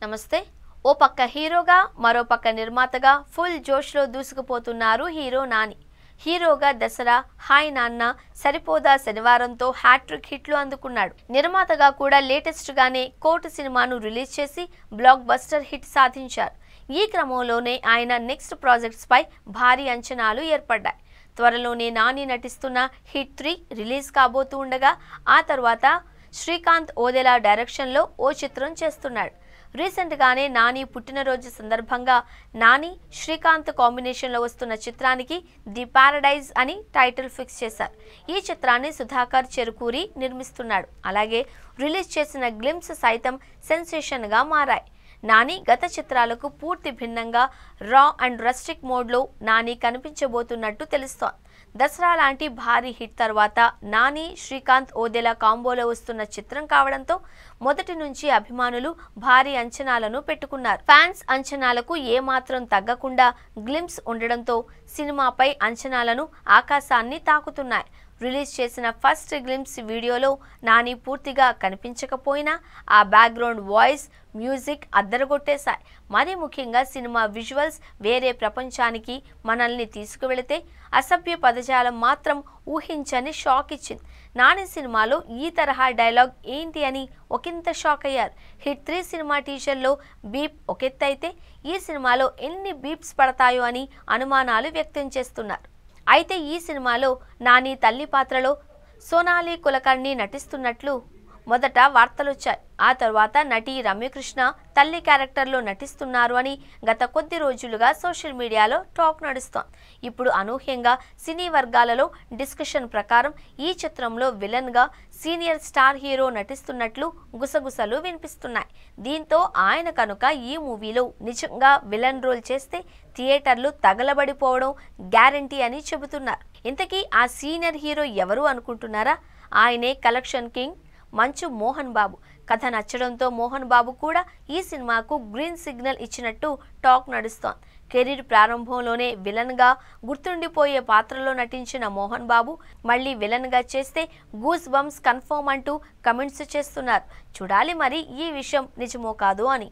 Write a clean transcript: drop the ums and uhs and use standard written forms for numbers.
నమస్తే. ఓ పక్క హీరోగా మరో పక్క నిర్మాతగా ఫుల్ జోష్లో దూసుకుపోతున్నారు హీరో నాని. హీరోగా దసరా, హాయ్ నాన్న, సరిపోదా శనివారంతో హ్యాట్రిక్ హిట్లు అందుకున్నాడు. నిర్మాతగా కూడా లేటెస్ట్ గానే కోర్టు సినిమాను రిలీజ్ చేసి బ్లాక్ బస్టర్ హిట్ సాధించారు. ఈ క్రమంలోనే ఆయన నెక్స్ట్ ప్రాజెక్ట్స్ పై భారీ అంచనాలు ఏర్పడ్డాయి. త్వరలోనే నాని నటిస్తున్న హిట్ 3 రిలీజ్ కాబోతూ ఉండగా ఆ తర్వాత శ్రీకాంత్ ఓదెలా డైరెక్షన్లో ఓ చిత్రం చేస్తున్నాడు. రీసెంట్ గానే నాని పుట్టినరోజు సందర్భంగా నాని శ్రీకాంత్ కాంబినేషన్లో వస్తున్న చిత్రానికి ది పారడైజ్ అని టైటిల్ ఫిక్స్ చేశారు. ఈ చిత్రాన్ని సుధాకర్ చెరుకూరి నిర్మిస్తున్నాడు. అలాగే రిలీజ్ చేసిన గ్లిమ్స్ సైతం సెన్సేషన్గా మారాయి. నాని గత చిత్రాలకు పూర్తి భిన్నంగా రా అండ్ రస్టిక్ మోడ్లో నాని కనిపించబోతున్నట్టు తెలుస్తోంది. దసరా లాంటి భారీ హిట్ తర్వాత నాని, శ్రీకాంత్ ఓదెలా కాంబోలో వస్తున్న చిత్రం కావడంతో మొదటి నుంచి అభిమానులు భారీ అంచనాలను పెట్టుకున్నారు. ఫ్యాన్స్ అంచనాలకు ఏమాత్రం తగ్గకుండా గ్లిమ్స్ ఉండడంతో సినిమాపై అంచనాలను ఆకాశాన్ని తాకుతున్నాయి. రిలీజ్ చేసిన ఫస్ట్ గ్లిమ్స్ వీడియోలో నాని పూర్తిగా కనిపించకపోయినా ఆ బ్యాక్గ్రౌండ్ వాయిస్, మ్యూజిక్ అద్దరగొట్టేశాయి. మరీ ముఖ్యంగా సినిమా విజువల్స్ వేరే ప్రపంచానికి మనల్ని తీసుకువెళితే అసభ్య పదజాలం మాత్రం ఊహించని షాక్ ఇచ్చింది. నాని సినిమాలో ఈ తరహా డైలాగ్ ఏంటి అని ఒకంత షాక్ అయ్యారు. హిట్ 3 సినిమా టీజర్లో బీప్ ఒకెత్తైతే ఈ సినిమాలో ఎన్ని బీప్స్ పడతాయో అని అనుమానాలు వ్యక్తం చేస్తున్నారు. అయితే ఈ సినిమాలో నాని తల్లి పాత్రలో సోనాలి కులకర్ణి నటిస్తున్నట్లు మొదట వార్తలొచ్చాయి. ఆ తర్వాత నటి రమ్యకృష్ణ తల్లి క్యారెక్టర్లో నటిస్తున్నారు అని గత కొద్ది రోజులుగా సోషల్ మీడియాలో టాక్ నడుస్తోంది. ఇప్పుడు అనూహ్యంగా సినీ వర్గాలలో డిస్కషన్ ప్రకారం ఈ చిత్రంలో విలన్గా సీనియర్ స్టార్ హీరో నటిస్తున్నట్లు గుసగుసలు వినిపిస్తున్నాయి. దీంతో ఆయన కనుక ఈ మూవీలో నిజంగా విలన్ రోల్ చేస్తే థియేటర్లు తగలబడిపోవడం గ్యారంటీ అని చెబుతున్నారు. ఇంతకీ ఆ సీనియర్ హీరో ఎవరు అనుకుంటున్నారా? ఆయనే కలెక్షన్ కింగ్ మంచు మోహన్ బాబు. కథ నచ్చడంతో మోహన్ బాబు కూడా ఈ సినిమాకు గ్రీన్ సిగ్నల్ ఇచ్చినట్టు టాక్ నడుస్తోంది. కెరీర్ ప్రారంభంలోనే విలన్గా గుర్తుండిపోయే పాత్రలో నటించిన మోహన్ బాబు మళ్ళీ విలన్గా చేస్తే గూస్ బంప్స్ కన్ఫర్మ్ అంటూ కమెంట్స్ చేస్తున్నారు. చూడాలి మరి ఈ విషయం నిజమో కాదో అని.